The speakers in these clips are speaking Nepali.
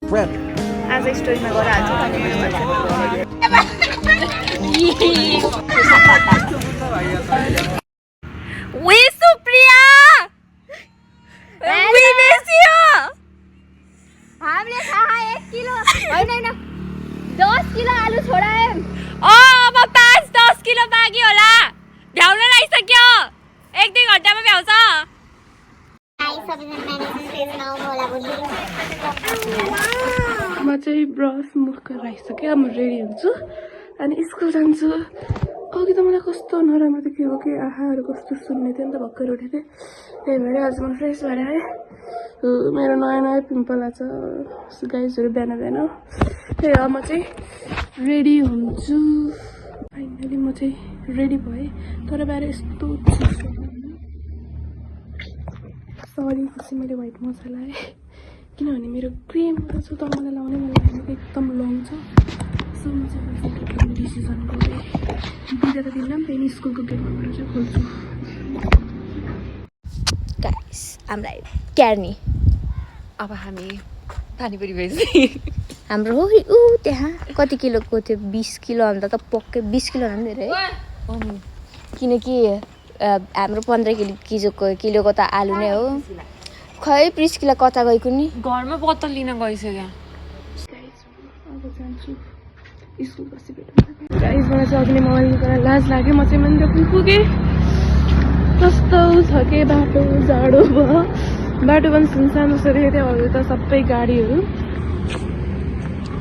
आज स्टोरीमा गएर हाल्छु वे सुप्रिया हामीले थाहा 1 किलो होइन 10 किलो आलु छोडायौं। अब 5-10 किलो बाँकी होला। भ्याउन लागिसक्यो। 1-2 घन्टामा भ्याउँछ। म चाहिँ ब्रस मुख गरेर आइसकेँ। अब म रेडी हुन्छु अनि स्कुल जान्छु। अघि त मलाई कस्तो नराम्रो देखियो कि आहाहरू कस्तो सुन्ने थियो नि त भर्खर उठेको थिएँ। त्यही भएर आज म फ्रेस भएर आएँ। मेरो नयाँ नयाँ पिम्पल आएको छ गाइजहरू बिहान बिहान। त्यही हो म चाहिँ रेडी हुन्छु। फाइनली म चाहिँ रेडी भएँ तर बाहिर यस्तो सरी पछि मैले व्हाइट मोजा लगाएँ किनभने मेरो क्रिम छ तर मलाई लाउने मन लागेको एकदम लङ छ। सो म चाहिँ डिसिजन गरेँ बिदा त दिन्नँ फेरि स्कुलको गेटमा गएर चाहिँ खोल्छु। गाइस हामीलाई क्यार्नी अब हामी पानीपुरी भेज्ने हाम्रो हो ऊ त्यहाँ कति किलोको थियो 20 किलो अन्त त पक्कै 20 किलो भन्दा धेरै है किनकि हाम्रो 15 किलोको त आलु नै हो। खै प्रिस्किला कता गएको नि घरमा बोतल लिन गइसक्यो। अब जान्छु स्कुल पछि भेटौँ। गाइस मलाई चाहिँ अघि नै मलाई लाज लाग्यो। म चाहिँ मन्दिर पुगेँ। कस्तो छ के बाटो जाडो भयो। बाटो पनि सुनसान जस्तो थियो त्यहाँ अरू त सबै गाडीहरू।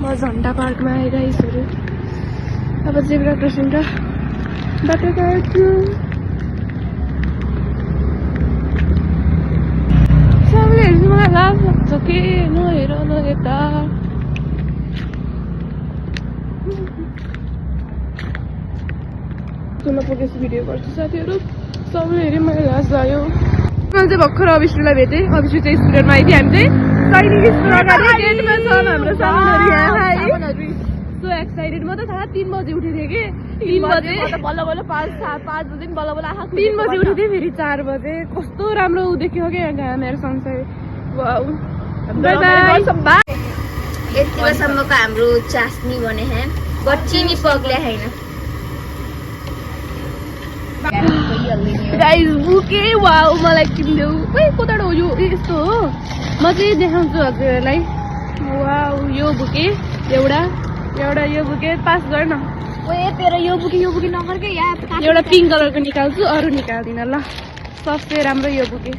म झन्डा पार्कमा आएँ गाइसहरू। अब जेब्रा क्रसिङ र बाटो काट्छु। सबैले हेर्नु मलाई लाज लाग्छ के नहेर न यता। सुन्न पुगेपछि भिडियो गर्छु साथीहरू। सबैले हेऱ्यो मलाई लाज लाग्यो। मैले चाहिँ भर्खर अभिश्रीलाई भेटेँ। अभिश्री चाहिँ स्टुडेन्टमा आइथ्यो। हामी चाहिँ सैनिक स्कुल अगाडि गेटमा छ हाम्रो सामानहरू यहाँ। So excited. म त थाहा 3 बजे उठेको थिएँ कि 3 बजे बल्ल बल्ल 5 बजे बल्ल बल्ल आँखा 3 बजे उठेको थिएँ फेरि 4 बजे। कस्तो राम्रो देख्यो क्या यहाँ मेरो संसार। Wow by by. यति बेलासम्मको हाम्रो चास्नी बने है बच्चिनी पग्ले हैन। गाइस बुके वाउ मलाई किन्देऊ। ओइ कताबाट हो यो यस्तो हो। म चाहिँ देखाउँछु हजुरहरूलाई। वाउ यो बुके एउटा यो बुके पास गर न। ओए तेरो यो बुके नगर के यार एउटा पिङ्क कलरको निकाल्छु अरू निकाल्दिनँ ल। सबसे राम्रो यो बुके।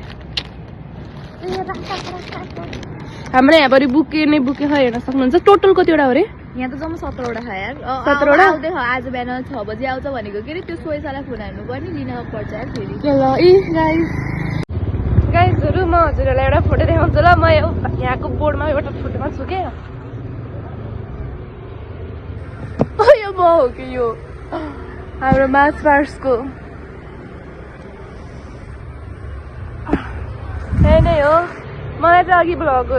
हाम्रो यहाँभरि बुके नै बुके छ हेर्न सक्नुहुन्छ। टोटल कतिवटा हो रे यहाँ त जम्मा 17 वटा छ यार। 17 वटा आउँदै छ आज बिहान 6 बजे आउँछ भनेको के रे त्यो सोइसाला फोन हान्नु पर्ने लिन पर्छ यार फेरि। ल इ गाइजहरू म हजुरहरूलाई एउटा फोटो देखाउँछु ल। म यहाँको बोर्डमा एउटा फोटोमा छु क्या। यो म हो कि यो हाम्रो मार्च पार्सको यही नै हो। मलाई चाहिँ अघि भ्लग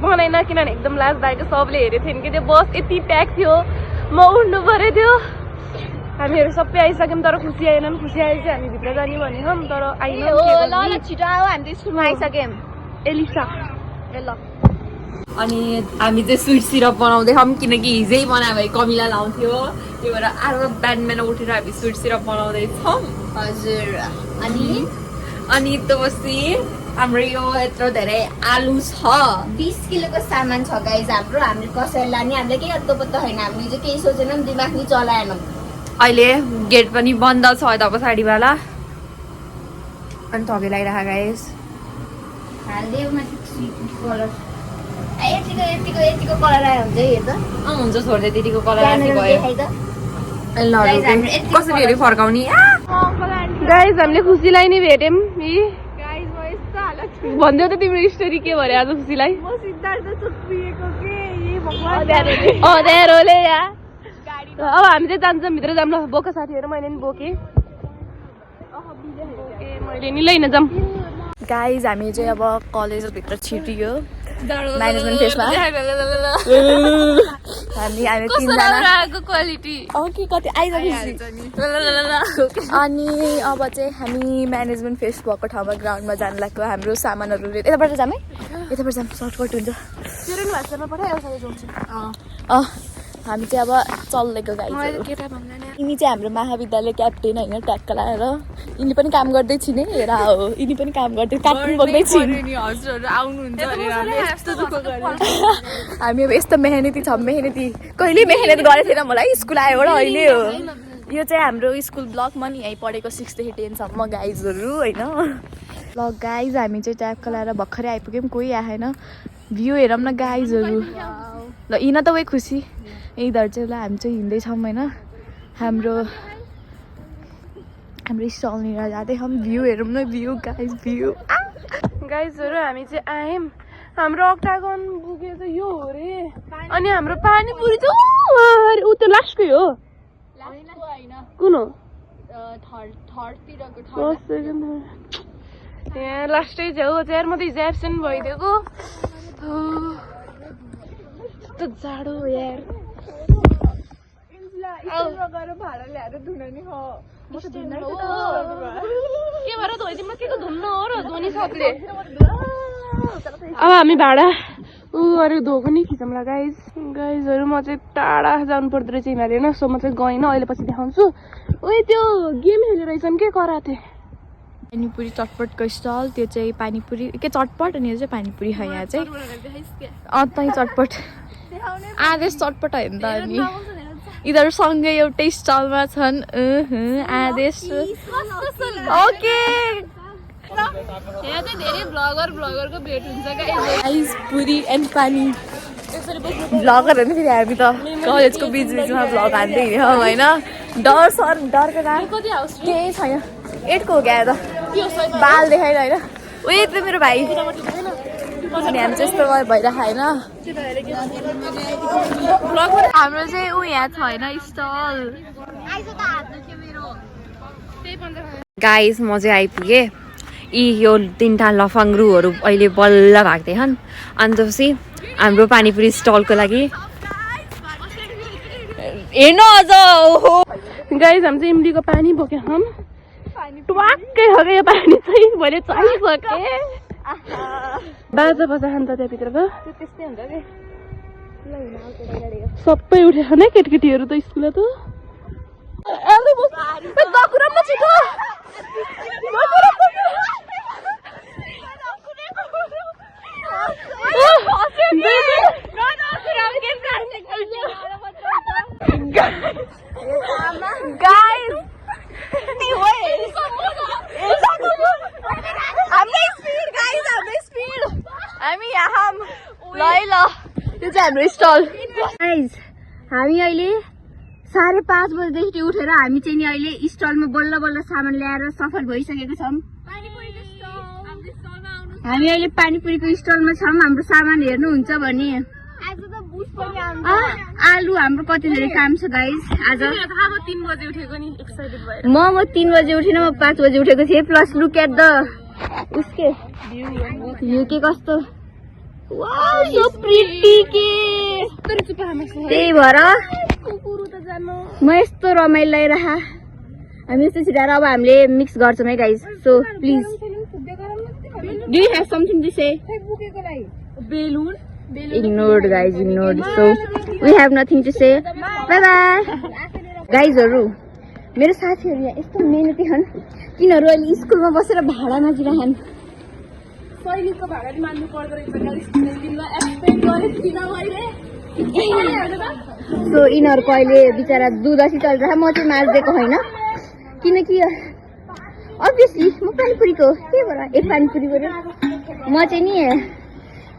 बनाइन किनभने एकदम लाज लागेको। सबले हेरेको थियो कि त्यो बस यति प्याक थियो म उठ्नु परेको थियो। हामीहरू सबै आइसक्यौँ तर खुसी आएनौँ। खुसी आए चाहिँ हामी भित्र जाने भनेको तर आइनौँ। ल छिटो आऊ हामी त स्कुलमा आइसक्यौँ। एलिसा ए ल अनि हामी चाहिँ स्विट सिरप बनाउँदैछौँ किनकि हिजै बनायो भने कमिला लाउँथ्यो। त्यही भएर आज बिहान उठेर हामी स्विट सिरप बनाउँदैछौँ। हजुर अनि तपछि हाम्रो यो यत्रो धेरै आलु छ 20 किलोको सामान छ गाइस हाम्रो। हामीले कसरी लाने हामीले केही अत्तो पत्तो छैन। हामीले चाहिँ केही सोचेनौँ दिमाग नि चलाएनौँ। अहिले गेट पनि बन्द छ यता पछाडिवाला अनि थगे लगाइरहेको गाइस। हालिदेऊ माथि कलर यतिको कलर आयो हुन्छ हेर त। हुन्छ छोड्दै त्यतिको कलर आएको भयो। देखाइ त ल कसरी हेरी फर्काउने। गाइस हामीले खुसीलाई नै भेट्यौँ। भन्दै त तिम्रो स्टोरी के भरे आज खुसीलाई। अँध्यारोले या अब हामी चाहिँ जान्छौँ भित्र जाऊँ ल। बोका साथीहरू मैले नि बोकेँ। मैले नि लैन जाऊँ। गाइज हामी चाहिँ अब कलेजभित्र छिटियो म्यानेजमेन्ट फेसमा। हामी कस्तो तिनजना राम्रो आएको क्वालिटी कि कति आइसकेपछि अनि अब चाहिँ हामी म्यानेजमेन्ट फेस्ट भएको ठाउँमा ग्राउन्डमा जानु लाग्यो हाम्रो सामानहरू यताबाट जाम है यताबाट जाम सर्टकट हुन्छ हामी चाहिँ अब चल्लेको गाई यिनी चाहिँ हाम्रो महाविद्यालय क्याप्टेन होइन ट्याक्क लाएर यिनी पनि काम गर्दै छिने हेर हो यिनी पनि काम गर्दै काट्नु बोक्दै छिन् हामी अब यस्तो मेहनती छौँ मेहनती कहिले मेहनत गरेको थिएन मलाई स्कुल आयोबाट अहिले हो यो चाहिँ हाम्रो स्कुल ब्लकमा नि यहीँ पढेको 6 देखि 10 सम्म गाइजहरू होइन ल गाइज हामी चाहिँ ट्याक्क लाएर भर्खरै आइपुग्यौँ कोही आएन भ्यू हेरौँ न गाइजहरू ल यिन त वही खुसी यिनीहरू चाहिँ ल हामी चाहिँ हिँड्दैछौँ होइन हाम्रो स्टलनिर जाँदै हम भ्यू हेरौँ न भ्यू गाइज भ्यू गाइजहरू हामी चाहिँ आयौँ हाम्रो अक्टागन पुग्यो त यो हो रे अनि हाम्रो पानीपुरी चाहिँ ऊ त्यो लास्टकै हो कुन हो यहाँ लास्टै छेउ चाहिँ मात्रै ज्याप्सन भइदिएको यस्तो जाडो यार भाडा ल्याएर धुन नि हो के भएर धोइदिउँ के धुन्न हो र धोनी सबले अब हामी भाडा अरू धोको नि खिचौँला गाइजहरू म चाहिँ टाढा जानु पर्दो रहेछ हिमालय होइन सो म चाहिँ गइनँ अहिले पछि देखाउँछु ओए त्यो गेम खेल्ने रहेछन् के कराते पानीपुरी चटपटको स्टल त्यो चाहिँ पानीपुरी के चटपट अनि यो चाहिँ पानीपुरी हो यहाँ चाहिँ तै चटपट आदेश चटपट होइन त अनि यिनीहरू सँगै एउटै स्टलमा छन् आदेश ओके यहाँ चाहिँ धेरै भ्लगरको भेट हुन्छ आइस पुरी एन्ड पानी भ्लगर होइन फेरि हामी त कलेजको बिचमा भ्लग हान्दै हिँड्यौँ होइन डरको नाम केही छैन 8 को हो क्या त बाल देखाइन होइन उयो त मेरो भाइ अनि हामी चाहिँ यस्तो भइरहेको होइन हाम्रो चाहिँ ऊ यहाँ छ होइन स्टल गाइस म चाहिँ आइपुगेँ यी यो 3टा लफाङ्ग्रुहरू अहिले बल्ल भाग्दै छन् अनि त्यसपछि हाम्रो पानीपुरी स्टलको लागि हेर्नु अझ गाइज हामी चाहिँ इम्लीको पानी बोक्यो हम टुवाक्कै हो क्या यो पानी चाहिँ मैले चाहिसकेँ बाजा खान्छ त्यहाँभित्रको सबै उठेको नै केटीकेटीहरू त स्कुल त यो चाहिँ हाम्रो स्टल हामी अहिले 5:30 बजेदेखि उठेर हामी चाहिँ नि अहिले स्टलमा बल्ल बल्ल सामान ल्याएर सफल भइसकेको छौँ हामी अहिले पानीपुरीको स्टलमा छौँ हाम्रो सामान हेर्नुहुन्छ भने आलु हाम्रो कति धेरै काम छ गाइस आज 3 बजे उठेको नि एक्साइटेड भएर म 3 बजे उठिन म 5 बजे उठेको थिएँ प्लस लुक एट द उसके भ्यू के कस्तो वाउ सो प्रिटी के त्यही भएर म यस्तो रमाइलो लगाइरह हामी यस्तो छिटाएर अब हामीले मिक्स गर्छौँ है guys so please do you have something to say बेलुन ignored guys ignored so we have nothing to say bye bye गाइजहरु मेरो साथीहरु यहाँ यस्तो मेहनती छन् किनहरु अहिले स्कुलमा बसेर भाडा नजिरहन् सैनिकको भाडा नि मान्नु पर्दो रहेछ गाइस दिनमा एक्सपेक्ट गरे किन मैले सो यिनीहरुको अहिले बिचारा दुधसी चलिरहेछ म चाहिँ माझ्देको हैन किनकि अभियसली म पानीपुरीको के भएर पानीपुरी गरे म चाहिँ नि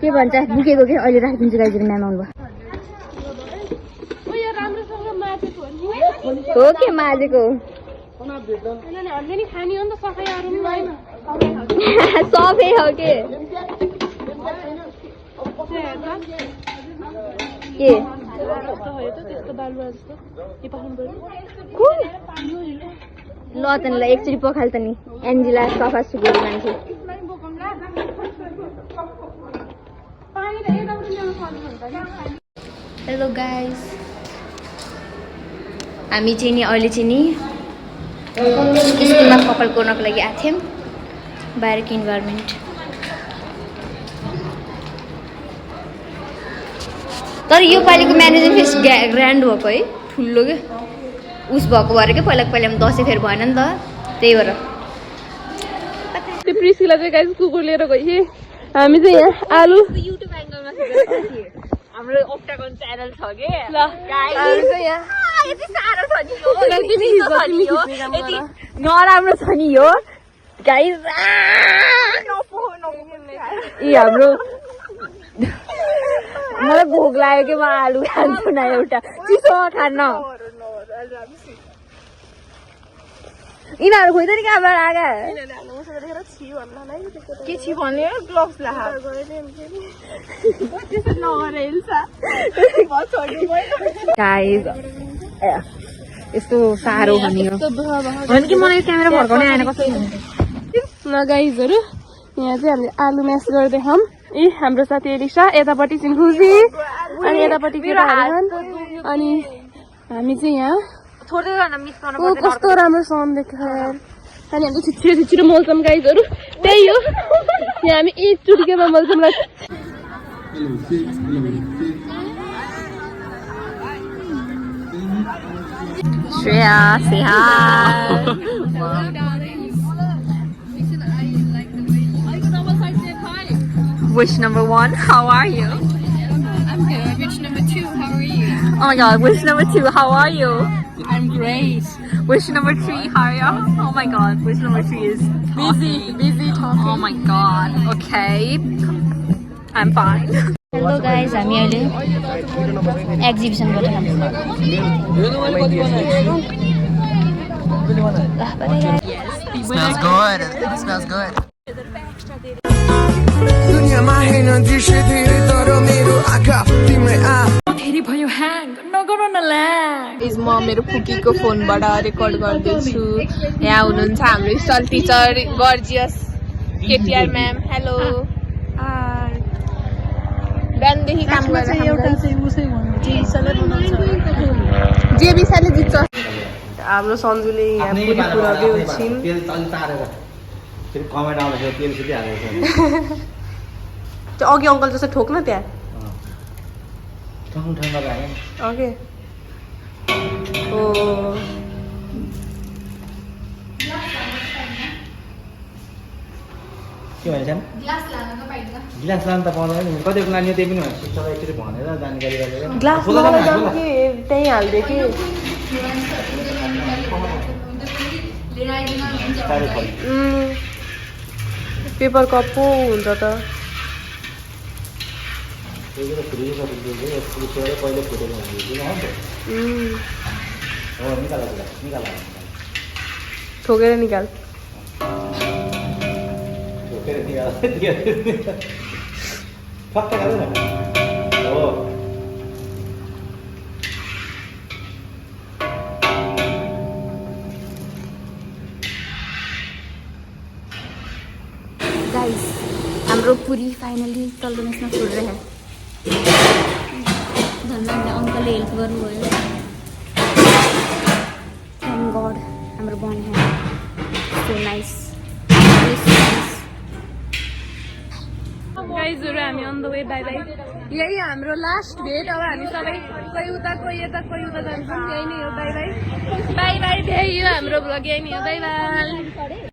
के भन्छ बुकेको के अहिले राखिदिन्छु गाइजहरु म्याम आउनु ओ यो राम्रोसँग माछेको हो के माझेको हामीले नि खानी हो नि त सफाइ अरु नि हैन सबै हो के त्यस्तो बालुवा जस्तो के पाउनु पर्यो ल त ल एकचोटि पखाल त नि एन्जिला सफा सुगरी मान्छे हेलो गाइस, हामी चाहिँ नि अहिले चाहिँ नि स्कुलमा कपाल कोर्नको लागि आएको थियौँ, बाहिरको इन्भाइरोमेन्ट। तर यो पालिको म्यानेजर फेस ग्रान्ड भएको है, ठुलो क्या उस भएको भएर क्या पहिला पनि दसैँ फेरि भएन नि त, त्यही भएर। त्यो प्रिस्किला चाहिँ गाइस कुकुर लिएर गयो। हामी चाहिँ यहाँ आलु युट्युब एङ्गलमा हाम्रो ओक्टागन च्यानल छ के ल हामी चाहिँ यहाँ यति साह्रो छ नि यो यति नराम्रो छ नि यो गाइस। यी हाम्रो मलाई भोक लाग्यो कि म आलु खान्छु न, एउटा चिसोमा खान्न। यिनीहरू खोइ त नि कहाँबाट आएका के छि भन्ने ग्लोभ्स गाइस यस्तो साह्रो भन्ने हो भने कि मलाई क्यामेरा फर्काउनै आएन कस्तो ल गाइजहरू, यहाँ चाहिँ हामीले आलु म्यास गर्दैछौँ। ए हाम्रो साथी एलिसा, यतापट्टि चाहिँ खुसी अनि यतापट्टि केटाहरू छन्। अनि हामी चाहिँ यहाँ थोरै गर्न मिस गर्न ओ कस्तो राम्रो साउन्ड देख्छ यार। अनि हाम्रो छिटो छिटो मोल्छौँ गाइजहरू, त्यही हो। यहाँ हामी एक चुटकीमा मोल्छौँ। Shreya, say hi. Wish number 1, how are you? I'm good. Wish number 2, how are you? Oh my god, wish number 2, how are you? I'm great. Wish number 3, how are you? Oh my god, wish number 3 is Busy talking. oh my god, okay. I'm fine. Hello guys, हामी अहिले एक्जिबिसन गर्छौँ। Smells good. It smells good. म मेरो फुकीको फोनबाट रेकर्ड गर्दैछु। यहाँ हुनुहुन्छ हाम्रो stall teacher gorgeous KTR ma'am. Hello, बिहानदेखि काम गरेर जे विषयले जित्छ। हाम्रो सन्जुले यहाँ पुरी पुऱ्याउँदै छिन्। त्यो अघि अङ्कल जस्तो ठोक्न त्यहाँ ओके। ओ के भन्छन् गिलास लानु त पाउँदैन नि, कतिको लाने त्यही पनि भन्छ एकचोटि भनेर जानकारी गरेर ग्लास लगाउँदा कि त्यहीँ हाल्दै कि पेपर कप पो हुन्छ त। ठोकेर निकाल। गाइस, हाम्रो पुरी फाइनली तल्लो मेसमा फुटिरहेछ। धन्यवाद अङ्कलले हेल्प गर्नुभयो। थ्याङ्क गड हाम्रो बन्यो। So nice. गाइजहरू हामी on the way, bye bye. यही हाम्रो लास्ट भेट। अब हामी सबै कोही उता कोही यता कोही उता जान्छौँ। यही नै हो, बाई बाई बाई बाई। यही हो हाम्रो भ्लग, यही नै हो, बाई बाई।